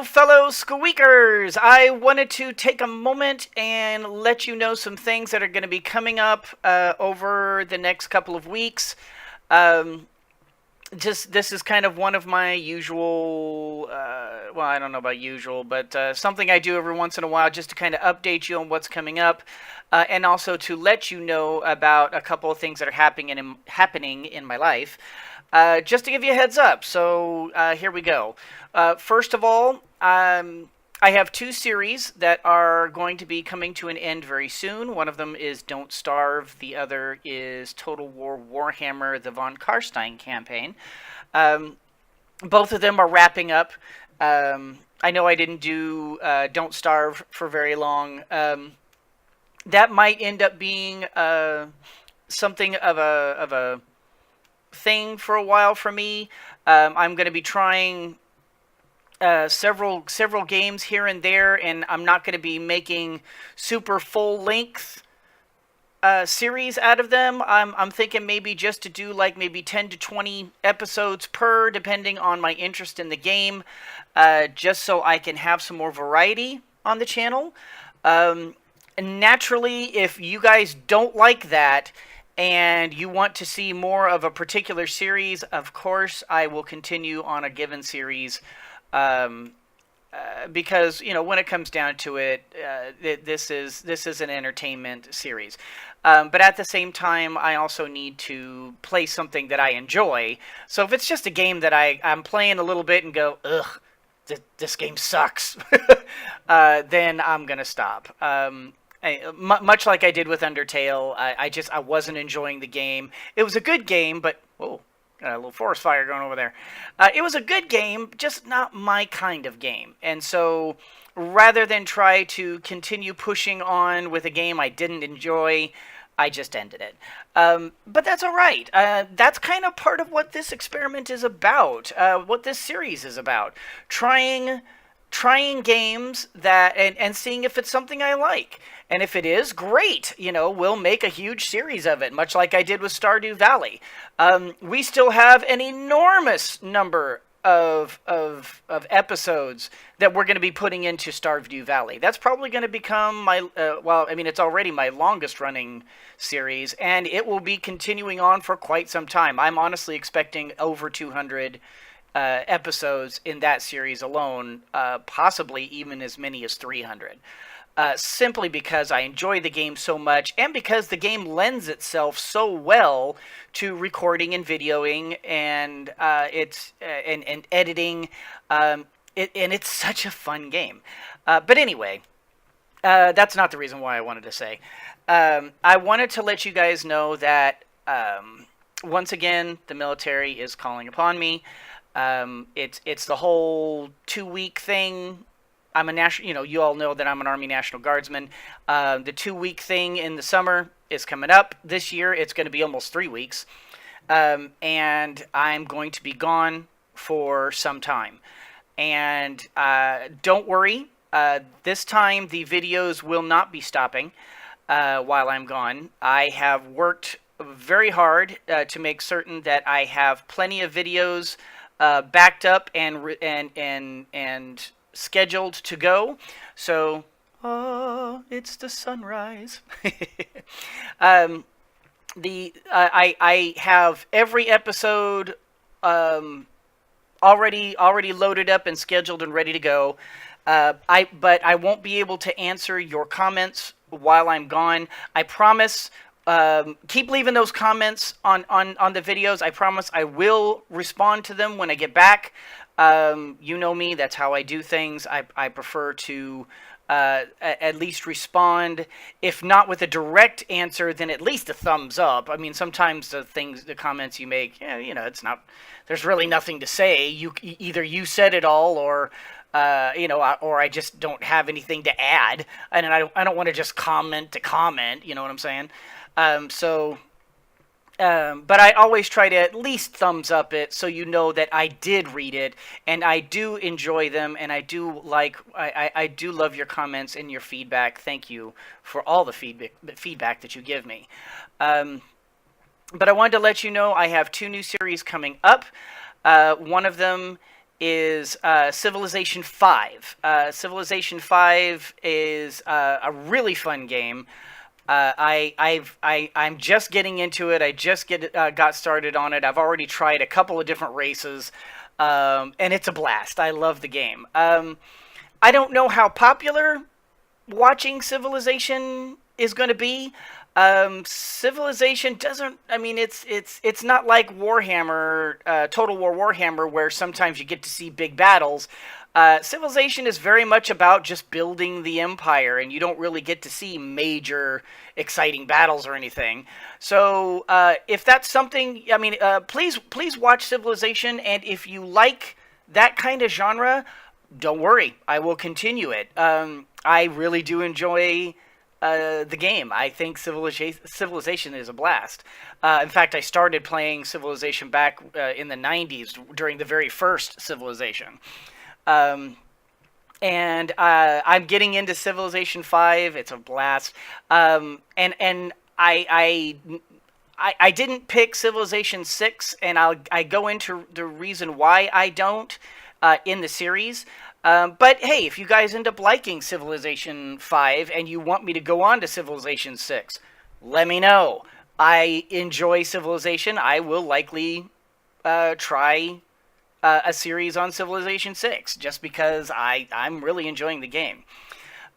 Hello, fellow squeakers! I wanted to take a moment and let you know some things that are going to be coming up over the next couple of weeks. Um, just this is kind of one of my usual, well, I don't know about usual, but something I do every once in a while just to kind of update you on what's coming up, and also to let you know about a couple of things that are happening in my life. Just to give you a heads up, so here we go. First of all, I have two series that are going to be coming to an end very soon. One of them is Don't Starve. The other is Total War Warhammer, the Von Karstein campaign. Both of them are wrapping up. I know I didn't do Don't Starve for very long. That might end up being something of a thing for a while for me. I'm going to be trying several games here and there, and I'm not going to be making super full length series out of them. I'm thinking maybe just to do like maybe 10 to 20 episodes per, depending on my interest in the game, just so I can have some more variety on the channel. Naturally, if you guys don't like that and you want to see more of a particular series, of course, I will continue on a given series. Because when it comes down to it, this is an entertainment series. But at the same time, I also need to play something that I enjoy. So if it's just a game that I'm playing a little bit and go, ugh, this game sucks, then I'm gonna stop. Much like I did with Undertale, I wasn't enjoying the game. It was a good game, but whoa. Got a little forest fire going over there. It was a good game, just not my kind of game. And so, rather than try to continue pushing on with a game I didn't enjoy, I just ended it. But that's all right. That's kind of part of what this experiment is about, what this series is about. Trying games that and seeing if it's something I like. And if it is, great. We'll make a huge series of it, much like I did with Stardew Valley. We still have an enormous number of episodes that we're going to be putting into Stardew Valley. That's probably going to become my, it's already my longest running series, and it will be continuing on for quite some time. I'm honestly expecting over 200 episodes in that series alone, possibly even as many as 300. Simply because I enjoy the game so much, and because the game lends itself so well to recording and videoing, and and editing. And it's such a fun game. But anyway, that's not the reason why I wanted to say. I wanted to let you guys know that once again, the military is calling upon me. It's the whole 2-week thing. I'm a national, you all know that I'm an Army National Guardsman. The 2-week thing in the summer is coming up. This year, it's going to be almost 3 weeks. And I'm going to be gone for some time. And don't worry, this time the videos will not be stopping while I'm gone. I have worked very hard to make certain that I have plenty of videos backed up and scheduled to go. So, it's the sunrise. I have every episode already loaded up and scheduled and ready to go. But I won't be able to answer your comments while I'm gone. I promise. Keep leaving those comments on the videos. I promise I will respond to them when I get back. You know me, that's how I do things. I prefer to at least respond, if not with a direct answer, then at least a thumbs up. I mean, sometimes the comments you make, it's not, there's really nothing to say. Either you said it all, or or I just don't have anything to add, and I don't want to just comment to comment. You know what I'm saying? But I always try to at least thumbs up it, so you know that I did read it, and I do enjoy them, and I do love your comments and your feedback. Thank you for all the feedback that you give me. But I wanted to let you know I have 2 new series coming up. One of them is Civilization 5. Civilization 5 is a really fun game. I'm just getting into it. I just got started on it. I've already tried a couple of different races, and it's a blast. I love the game. I don't know how popular watching Civilization is going to be. Civilization doesn't. I mean, it's not like Warhammer, Total War Warhammer, where sometimes you get to see big battles. Civilization is very much about just building the empire, and you don't really get to see major, exciting battles or anything. So, if that's something, I mean, please watch Civilization, and if you like that kind of genre, don't worry, I will continue it. I really do enjoy the game. I think Civilization is a blast. In fact, I started playing Civilization back in the 90s during the very first Civilization. And I'm getting into Civilization 5. It's a blast. And I didn't pick Civilization 6, and I go into the reason why I don't in the series. But hey, if you guys end up liking Civilization 5 and you want me to go on to Civilization 6, let me know. I enjoy Civilization. I will likely try a series on Civilization 6 just because I'm really enjoying the game.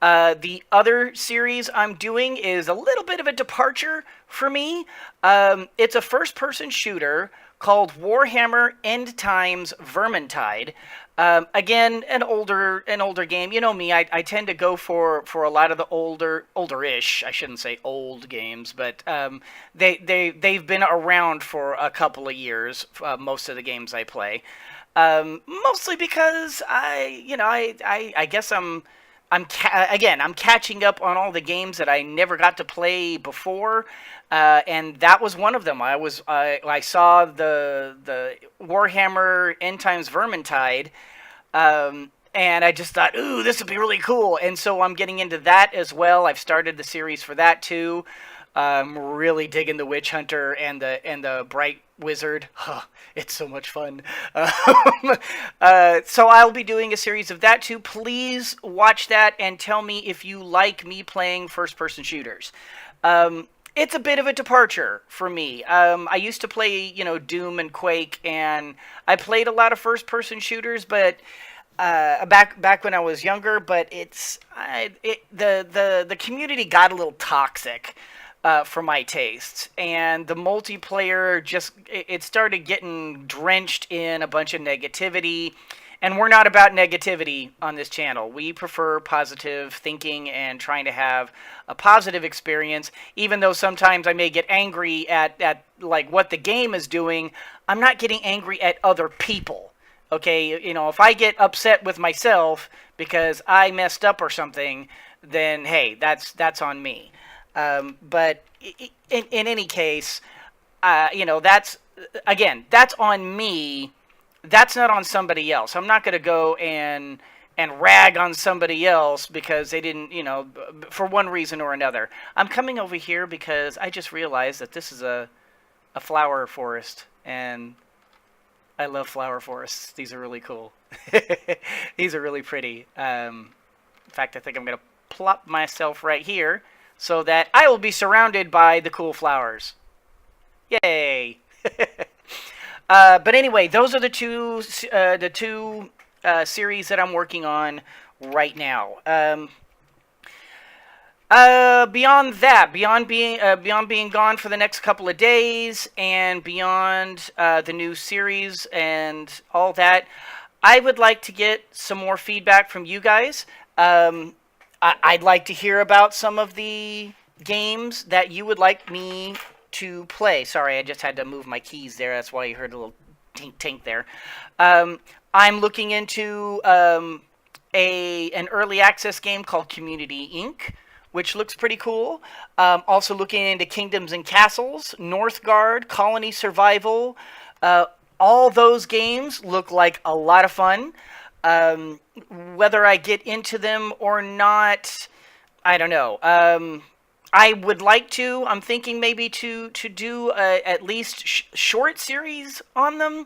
The other series I'm doing is a little bit of a departure for me. It's a first-person shooter called Warhammer End Times Vermintide. Again, an older game. You know me, I tend to go for a lot of the older-ish, I shouldn't say old games, but they've been around for a couple of years, most of the games I play. Mostly because I guess I'm catching up on all the games that I never got to play before, and that was one of them. I saw the Warhammer End Times Vermintide, and I just thought, ooh, this would be really cool, and so I'm getting into that as well. I've started the series for that too. I'm really digging the Witch Hunter and the Bright Wizard. Huh, it's so much fun. So I'll be doing a series of that too. Please watch that and tell me if you like me playing first-person shooters. It's a bit of a departure for me. I used to play, Doom and Quake, and I played a lot of first-person shooters, but back when I was younger. But the community got a little toxic. For my tastes, and the multiplayer it started getting drenched in a bunch of negativity, and we're not about negativity on this channel. We prefer positive thinking and trying to have a positive experience, even though sometimes I may get angry at like what the game is doing. I'm not getting angry at other people. Okay, if I get upset with myself because I messed up or something, then hey, that's on me. But in any case, that's on me. That's not on somebody else. I'm not going to go and rag on somebody else because they didn't, for one reason or another. I'm coming over here because I just realized that this is a flower forest, and I love flower forests. These are really cool. These are really pretty. In fact, I think I'm going to plop myself right here, so that I will be surrounded by the cool flowers. Yay! But anyway, those are the two series that I'm working on right now. Beyond that, beyond being gone for the next couple of days, and beyond the new series and all that, I would like to get some more feedback from you guys. I'd like to hear about some of the games that you would like me to play. Sorry, I just had to move my keys there. That's why you heard a little tink there. I'm looking into an early access game called Community Inc., which looks pretty cool. Also looking into Kingdoms and Castles, Northgard, Colony Survival. All those games look like a lot of fun. Whether I get into them or not, I don't know. I would like to. I'm thinking maybe to do at least short series on them.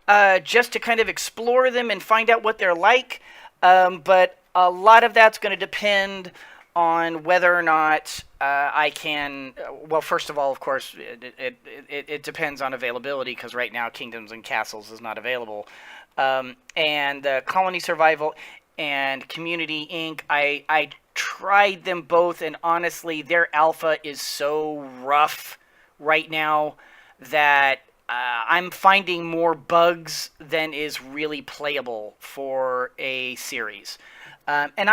just to kind of explore them and find out what they're like. But a lot of that's going to depend on whether or not I can. Well, first of all, of course, it depends on availability, because right now Kingdoms and Castles is not available. And Colony Survival and Community Inc. I tried them both, and honestly, their alpha is so rough right now that I'm finding more bugs than is really playable for a series. And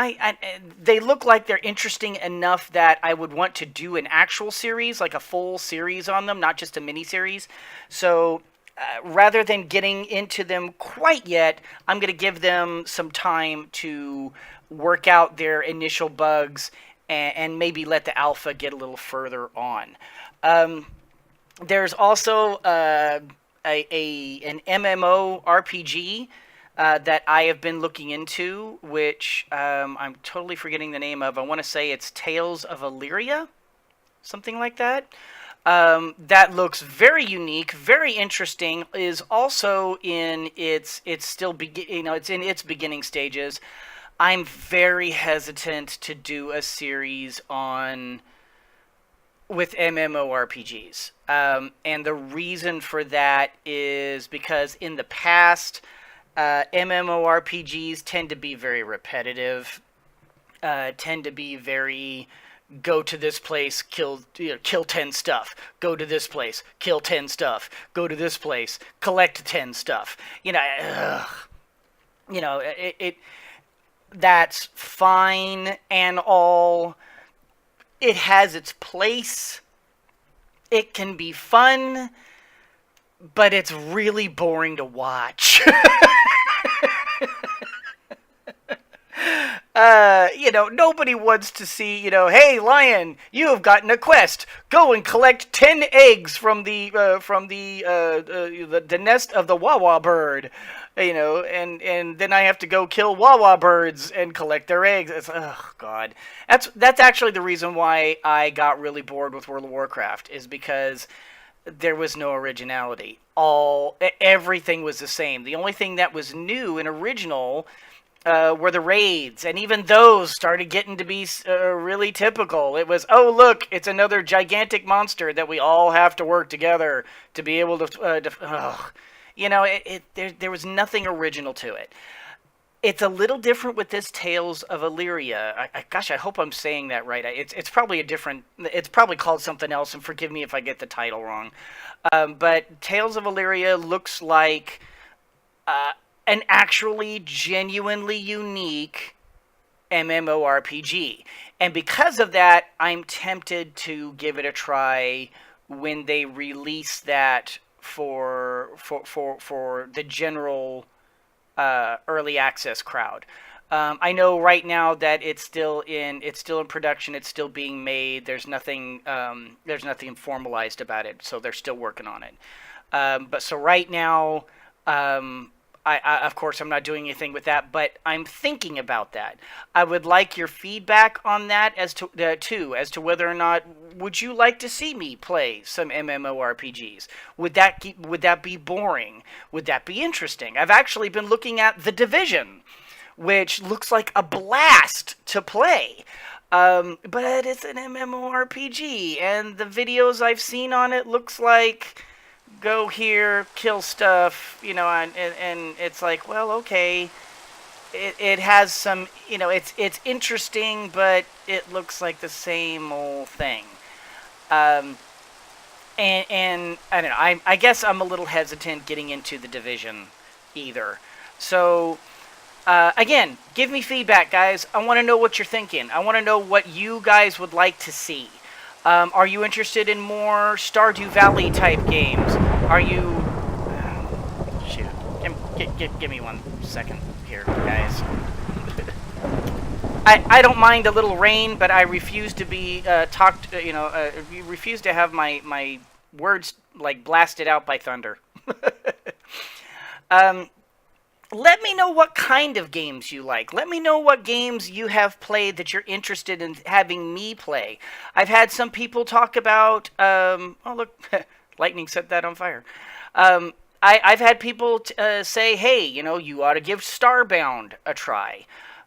they look like they're interesting enough that I would want to do an actual series, like a full series on them, not just a mini series. So rather than getting into them quite yet, I'm going to give them some time to work out their initial bugs, and maybe let the alpha get a little further on. There's also an MMO RPG that I have been looking into, which I'm totally forgetting the name of. I want to say it's Tales of Illyria, something like that. That looks very unique, very interesting. Is also in it's still it's in its beginning stages. I'm very hesitant to do a series on with MMORPGs. And the reason for that is because in the past, MMORPGs tend to be very repetitive, tend to be very go to this place, kill 10 stuff, go to this place, kill 10 stuff, go to this place, collect 10 stuff. It that's fine and all. It has its place. It can be fun, but it's really boring to watch. Nobody wants to see, hey, lion, you have gotten a quest. Go and collect 10 eggs from the nest of the Wawa bird. And then I have to go kill Wawa birds and collect their eggs. Oh God, that's actually the reason why I got really bored with World of Warcraft, is because there was no originality. Everything was the same. The only thing that was new and original were the raids, and even those started getting to be really typical. It was, oh look, it's another gigantic monster that we all have to work together to be able to. There was nothing original to it. It's a little different with this Tales of Illyria. I hope I'm saying that right. It's probably it's probably called something else, and forgive me if I get the title wrong. But Tales of Illyria looks like an actually genuinely unique MMORPG. And because of that, I'm tempted to give it a try when they release that for the general early access crowd. I know right now that it's still in production. It's still being made. There's nothing formalized about it, so they're still working on it. But so right now, I of course I'm not doing anything with that, but I'm thinking about that. I would like your feedback on that as to whether or not would you like to see me play some MMORPGs? Would that be boring? Would that be interesting? I've actually been looking at The Division, which looks like a blast to play. But it's an MMORPG, and the videos I've seen on it looks like go here, kill stuff, and it's like, well, okay, it has some, it's interesting, but it looks like the same old thing. And I don't know, I guess I'm a little hesitant getting into The Division either. So, again, give me feedback, guys. I want to know what you're thinking. I want to know what you guys would like to see. Are you interested in more Stardew Valley type games? Are you... shoot. Give me 1 second here, guys. I don't mind a little rain, but I refuse to be refuse to have my words, blasted out by thunder. Let me know what kind of games you like. Let me know what games you have played that you're interested in having me play. I've had some people talk about... oh, look. Lightning set that on fire. I've had people say, hey, you ought to give Starbound a try.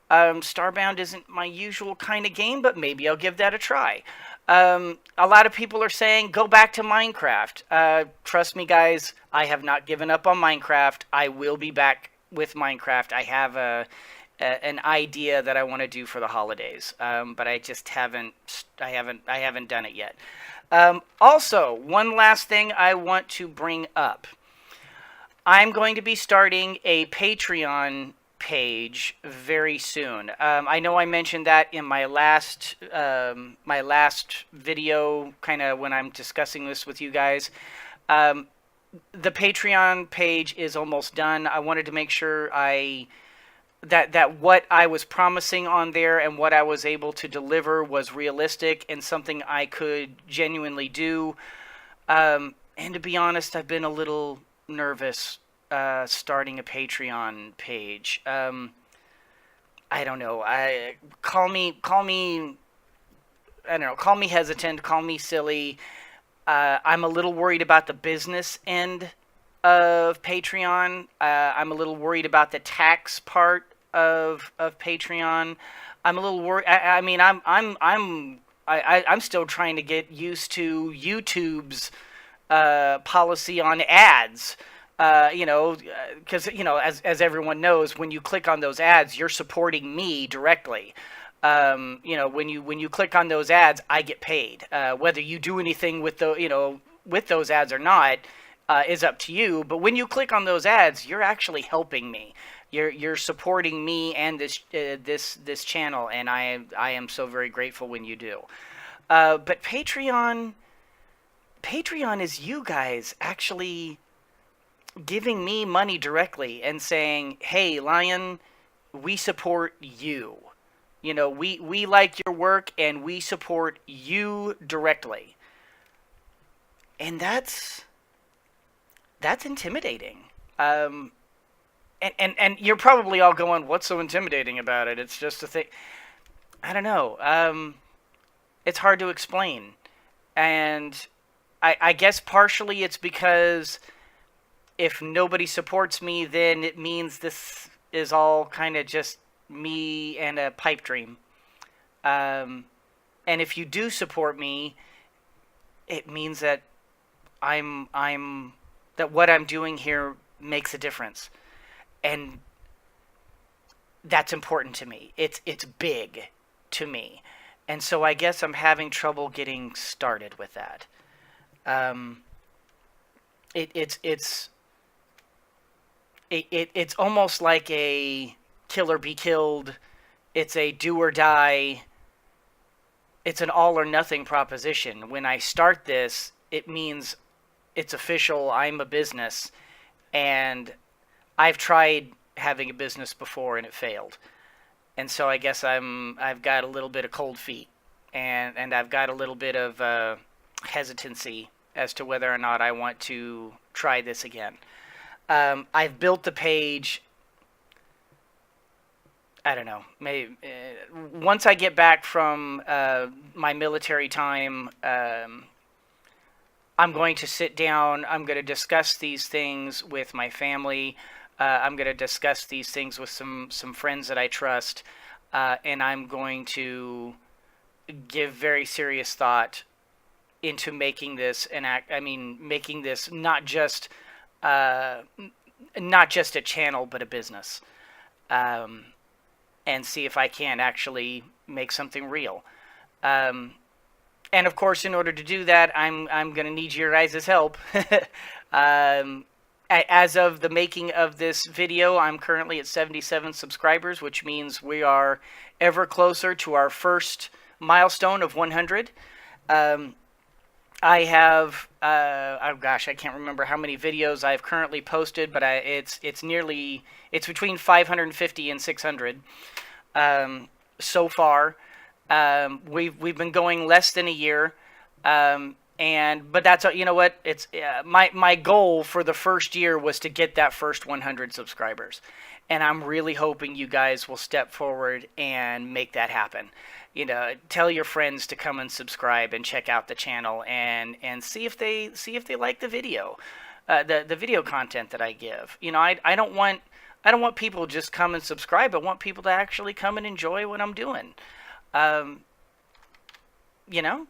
Starbound isn't my usual kind of game, but maybe I'll give that a try. A lot of people are saying, go back to Minecraft. Trust me, guys, I have not given up on Minecraft. I will be back with Minecraft. I have an idea that I want to do for the holidays, but I just haven't. I haven't done it yet. Also, one last thing I want to bring up. I'm going to be starting a Patreon page very soon. I know I mentioned that in my last video, kind of when I'm discussing this with you guys. The Patreon page is almost done. I wanted to make sure that what I was promising on there and what I was able to deliver was realistic and something I could genuinely do. And to be honest, I've been a little nervous starting a Patreon page. I don't know. Call me I don't know. Call me hesitant. Call me silly. I'm a little worried about the business end of Patreon. I'm a little worried about the tax part of Patreon. I'm a little worried. I mean, I'm still trying to get used to YouTube's policy on ads. Because as everyone knows, when you click on those ads, you're supporting me directly. When you click on those ads, I get paid. Whether you do anything with with those ads or not is up to you. But when you click on those ads, you're actually helping me. You're supporting me and this channel, and I am so very grateful when you do. But Patreon is you guys actually giving me money directly and saying, hey, Lion, we support you. We like your work and we support you directly. And that's intimidating. And you're probably all going, what's so intimidating about it? It's just a thing. I don't know. It's hard to explain. And I guess partially it's because if nobody supports me, then it means this is all kind of just me and a pipe dream. And if you do support me, it means that that what I'm doing here makes a difference. And that's important to me. It's big to me. And so I guess I'm having trouble getting started with that. It's almost like a kill or be killed. It's a do or die. It's an all or nothing proposition. When I start this, it means it's official. I'm a business, and I've tried having a business before and it failed. And so I guess I've got a little bit of cold feet, and I've got a little bit of hesitancy as to whether or not I want to try this again. I've built the page. I don't know. Maybe once I get back from my military time, I'm going to sit down. I'm going to discuss these things with my family. I'm going to discuss these things with some friends that I trust, and I'm going to give very serious thought into making this an act. I mean, making this not just a channel, but a business, and see if I can actually make something real. And of course, in order to do that, I'm going to need your guys' help. As of the making of this video, I'm currently at 77 subscribers, which means we are ever closer to our first milestone of 100. I have, oh gosh, I can't remember how many videos I've currently posted, but it's between 550 and 600 so far. We've been going less than a year, but that's, you know what, it's my goal for the first year was to get that first 100 subscribers, and I'm really hoping you guys will step forward and make that happen. Tell your friends to come and subscribe and check out the channel and see if they like the video. the video content that I give. You know, I don't want people just come and subscribe. I want people to actually come and enjoy what I'm doing. You know,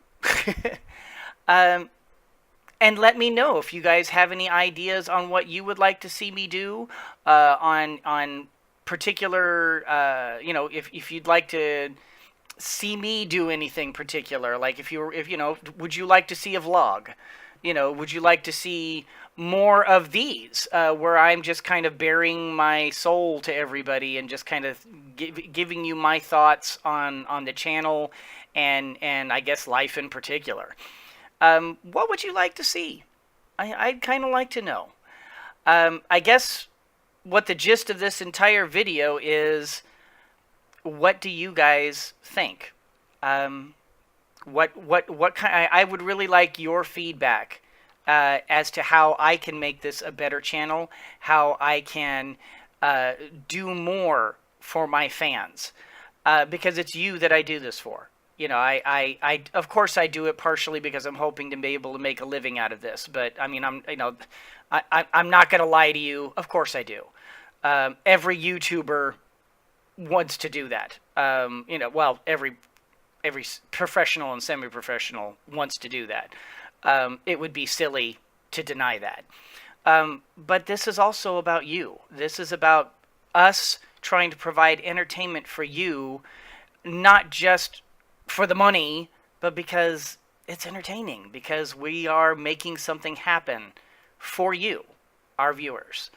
and let me know if you guys have any ideas on what you would like to see me do on particular. You know, if you'd like to see me do anything particular, like if you know, would you like to see a vlog? You know, would you like to see more of these where I'm just kind of bearing my soul to everybody and just kind of giving you my thoughts on the channel and I guess life in particular? What would you like to see? I'd kind of like to know. I guess what the gist of this entire video is, what do you guys think? What kind? I would really like your feedback as to how I can make this a better channel, how I can do more for my fans, because it's you that I do this for. You know, I of course I do it partially because I'm hoping to be able to make a living out of this. But I mean, I'm not gonna lie to you. Of course I do. Every YouTuber wants to do that. You know, well, every professional and semi-professional wants to do that. It would be silly to deny that. But this is also about you. This is about us trying to provide entertainment for you, not just for the money, but because it's entertaining, because we are making something happen for you, our viewers.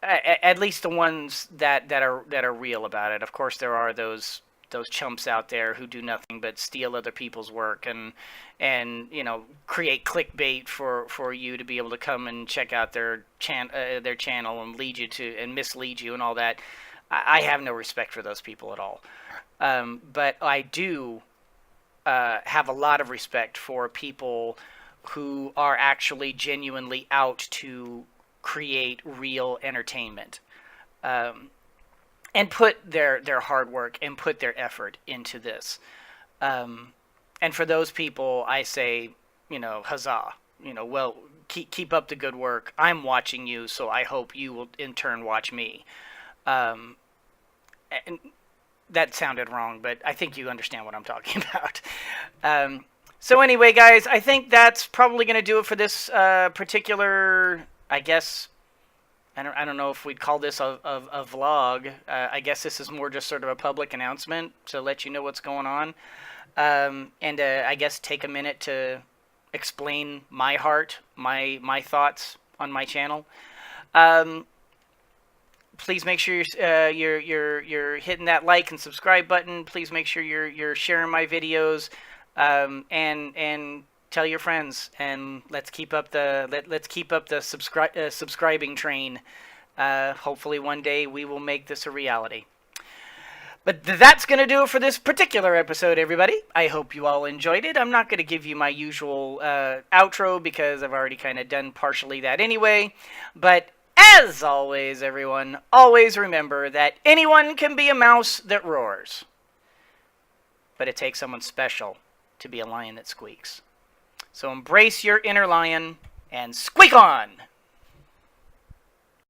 At least the ones that are real about it. Of course, there are those chumps out there who do nothing but steal other people's work and you know, create clickbait for you to be able to come and check out their channel and lead you to and mislead you and all that. I have no respect for those people at all. But I do have a lot of respect for people who are actually genuinely out to create real entertainment, and put their hard work and put their effort into this. And for those people, I say, you know, huzzah. You know, well, keep up the good work. I'm watching you, so I hope you will in turn watch me. And that sounded wrong, but I think you understand what I'm talking about. So anyway, guys, I think that's probably going to do it for this particular, I guess, I don't know if we'd call this a vlog. I guess this is more just sort of a public announcement to let you know what's going on. And I guess take a minute to explain my heart, my thoughts on my channel. Please make sure you're hitting that like and subscribe button. Please make sure you're sharing my videos, and tell your friends, and let's keep up the subscribing train. Hopefully one day we will make this a reality. But that's going to do it for this particular episode, everybody. I hope you all enjoyed it. I'm not going to give you my usual outro because I've already kind of done partially that anyway. But as always, everyone, always remember that anyone can be a mouse that roars. But it takes someone special to be a lion that squeaks. So embrace your inner lion and squeak on!